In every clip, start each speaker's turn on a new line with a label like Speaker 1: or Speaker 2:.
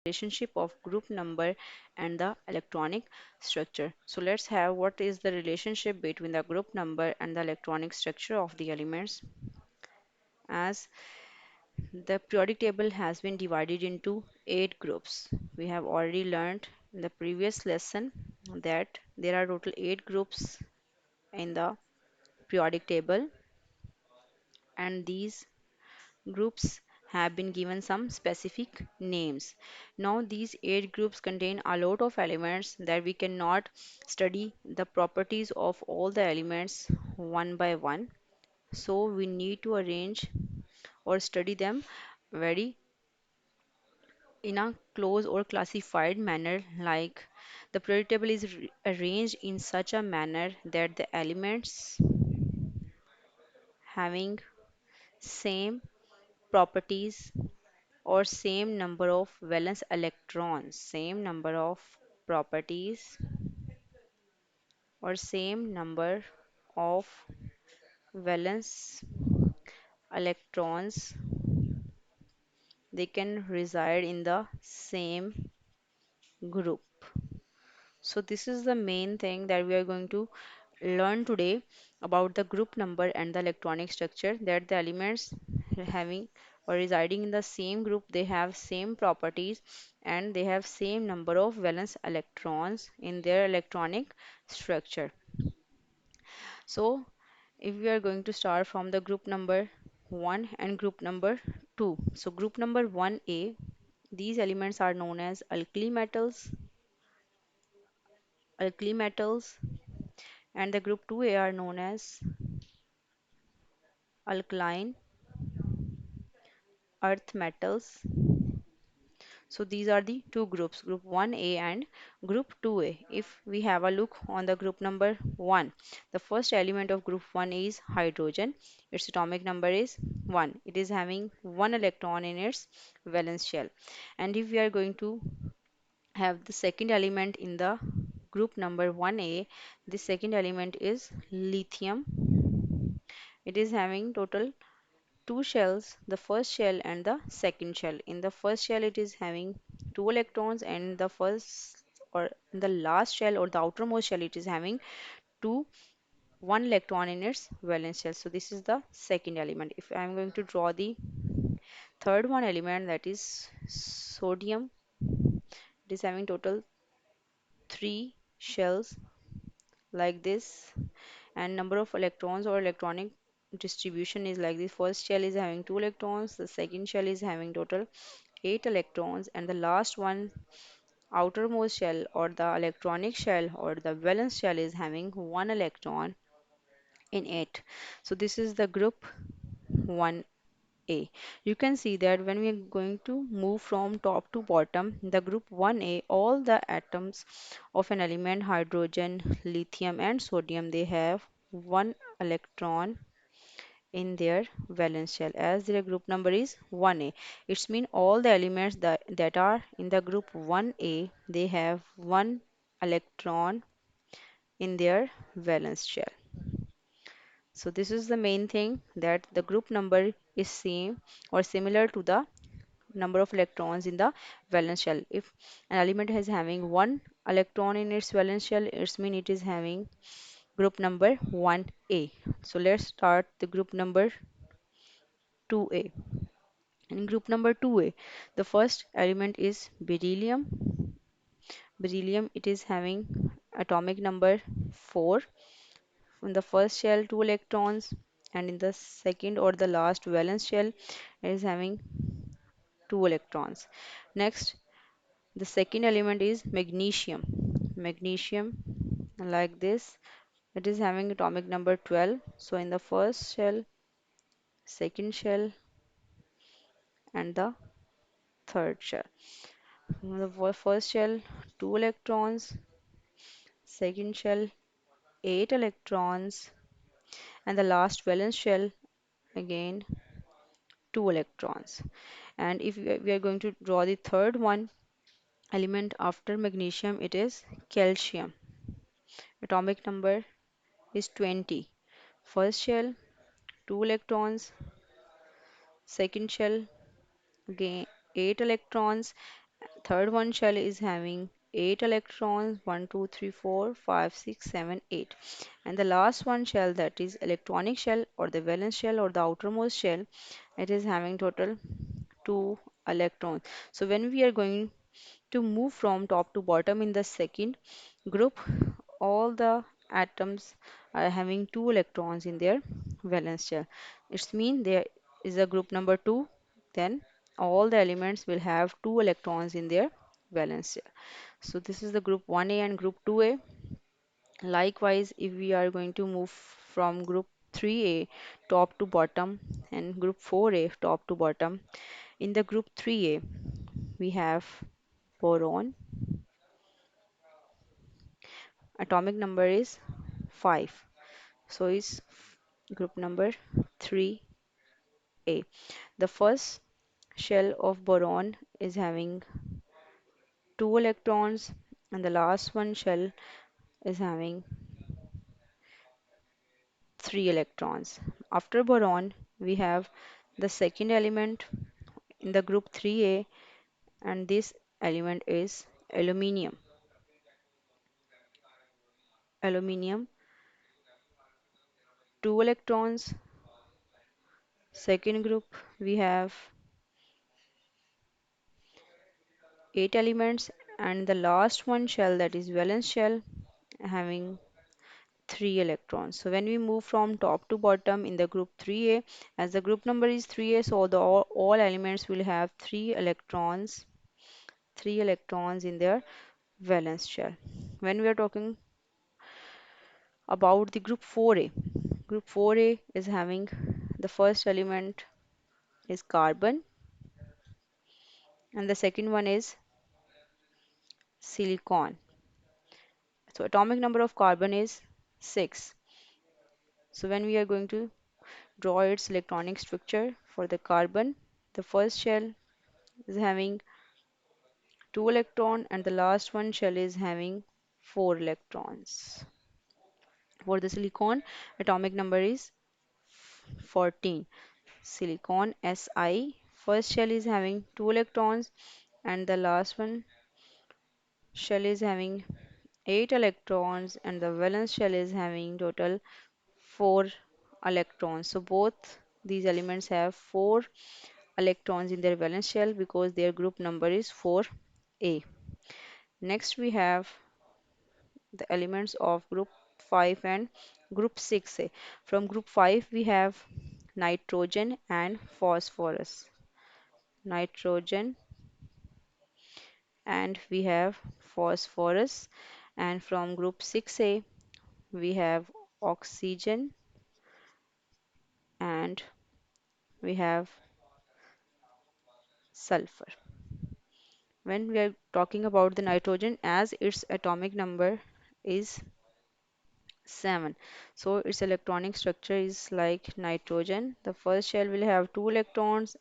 Speaker 1: relationship of group number and the electronic structure. So let's have what is the relationship between the group number and the electronic structure of the elements. As the periodic table has been divided into 8 groups. We have already learned in the previous lesson that there are total 8 groups in the periodic table, and these groups have been given some specific names. Now, these 8 groups contain a lot of elements that we cannot study the properties of all the elements one by one. So, we need to arrange or study them very in a close or classified manner, like the periodic table is arranged in such a manner that the elements having same properties or same number of valence electrons, same number of properties or same number of valence electrons, they can reside in the same group. So this is the main thing that we are going to learn today about the group number and the electronic structure, that the elements having or residing in the same group, they have same properties and they have same number of valence electrons in their electronic structure. So if we are going to start from the group number 1 and group number 2. So group number 1A, these elements are known as alkali metals, and the group 2A are known as alkaline earth metals. So these are the two groups, group 1A and group 2A. If we have a look on the group number 1, the first element of group 1 is hydrogen. Its atomic number is 1. It is having 1 electron in its valence shell. And if we are going to have the second element in the group number 1A, the second element is lithium. It is having total two shells, the first shell and the second shell. In the first shell, it is having two electrons, and the first or in the last shell or the outermost shell, it is having two one electron in its valence shell. So this is the second element. If I am going to draw the third one element, that is sodium, it is having total three shells like this, and number of electrons or electronic distribution is like this. First shell is having two electrons, the second shell is having total 8 electrons, and the last one outermost shell or the electronic shell or the valence shell is having one electron in it. So this is the group 1A. You can see that when we are going to move from top to bottom, the group 1A, all the atoms of an element, hydrogen, lithium, and sodium, they have one electron in their valence shell, as their group number is 1A. It's mean all the elements that are in the group 1A, they have one electron in their valence shell. So this is the main thing, that the group number is same or similar to the number of electrons in the valence shell. If an element is having one electron in its valence shell, it means it is having group number 1A. So let's start the group number 2A. In group number 2A, the first element is beryllium. Beryllium, it is having atomic number 4. In the first shell, 2 electrons, and in the second or the last valence shell, it is having 2 electrons. Next, the second element is magnesium. Magnesium, like this, it is having atomic number 12. So in the first shell, second shell, and the third shell. The first shell, 2 electrons, second shell, 8 electrons, and the last valence shell, again 2 electrons. And if we are going to draw the third one element after magnesium, it is calcium. Atomic number is 20. First shell, 2 electrons, second shell, again 8 electrons, Third one shell is having 8 electrons, 1, 2, 3, 4, 5, 6, 7, 8. And the last one shell, that is electronic shell or the valence shell or the outermost shell, it is having total 2 electrons. So when we are going to move from top to bottom in the second group, all the atoms are having 2 electrons in their valence shell. It means there is a group number 2, then all the elements will have 2 electrons in their valence shell. So this is the group 1A and group 2A. Likewise, if we are going to move from group 3A top to bottom and group 4A top to bottom, in the group 3A we have boron, atomic number is 5. So is group number 3A. The first shell of boron is having 2 electrons and the last one shell is having 3 electrons. After boron, we have the second element in the group 3A, and this element is aluminium. Aluminium, 2 electrons. Second group, we have 8 elements, and the last one shell, that is valence shell, having 3 electrons. So when we move from top to bottom in the group 3A, as the group number is 3A, so all elements will have 3 electrons in their valence shell. When we are talking about the group 4A is having the first element is carbon and the second one is silicon. So atomic number of carbon is 6. So when we are going to draw its electronic structure for the carbon, the first shell is having 2 electron and the last one shell is having 4 electrons. For the silicon, atomic number is 14. Silicon Si, first shell is having 2 electrons and the last one shell is having 8 electrons and the valence shell is having total 4 electrons. So both these elements have 4 electrons in their valence shell because their group number is 4A. Next we have the elements of group 5 and group 6A. From group 5 we have nitrogen and phosphorus. Nitrogen and we have phosphorus, and from group 6A we have oxygen and we have sulfur. When we are talking about the nitrogen, as its atomic number is 7, so its electronic structure is like nitrogen. The first shell will have 2 electrons,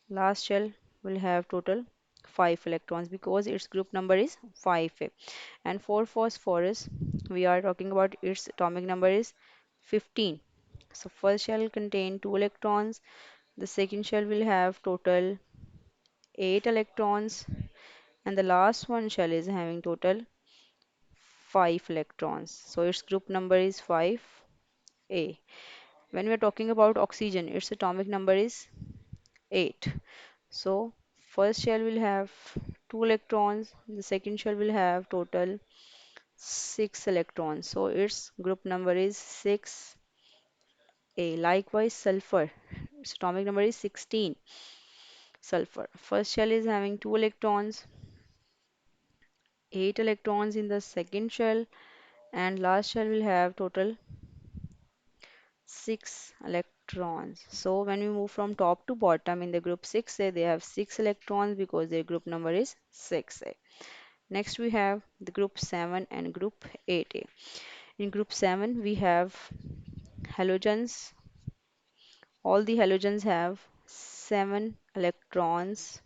Speaker 1: last shell will have total 5 electrons because its group number is 5A. And for phosphorus, we are talking about its atomic number is 15. So first shell contain 2 electrons, the second shell will have total 8 electrons, and the last one shell is having total 5 electrons. So its group number is 5A. When we are talking about oxygen, its atomic number is 8. So first shell will have 2 electrons, the second shell will have total 6 electrons. So its group number is 6A. Likewise, sulfur, its atomic number is 16. Sulfur, first shell is having 2 electrons, 8 electrons in the second shell, and last shell will have total 6 electrons. So when we move from top to bottom in the group 6A, they have 6 electrons because their group number is 6A. Next we have the group 7 and group 8A. In group 7 we have halogens. All the halogens have 7 electrons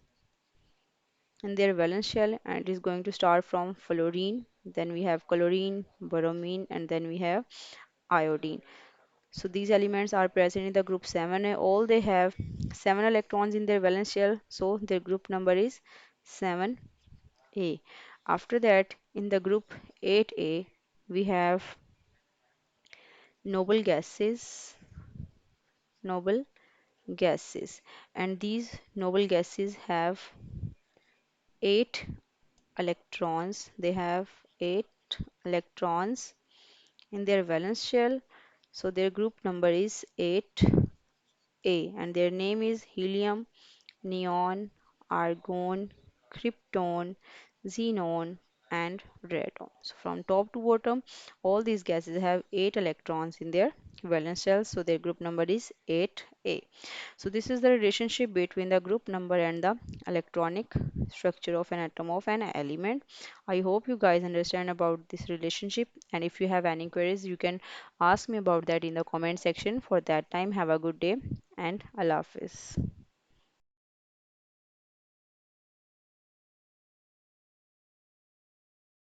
Speaker 1: in their valence shell, and it is going to start from fluorine. Then we have chlorine, bromine, and then we have iodine. So these elements are present in the group 7A. All they have 7 electrons in their valence shell, so their group number is 7A. After that, in the group 8A, we have noble gases, noble gases, and these noble gases have 8 electrons. They have 8 electrons in their valence shell. So their group number is 8A, and their name is helium, neon, argon, krypton, xenon, and radon. So from top to bottom, all these gases have 8 electrons in their valence shells, so their group number is 8A. So this is the relationship between the group number and the electronic structure of an atom of an element. I hope you guys understand about this relationship, and if you have any queries, you can ask me about that in the comment section. For that time, have a good day and Allah Hafiz.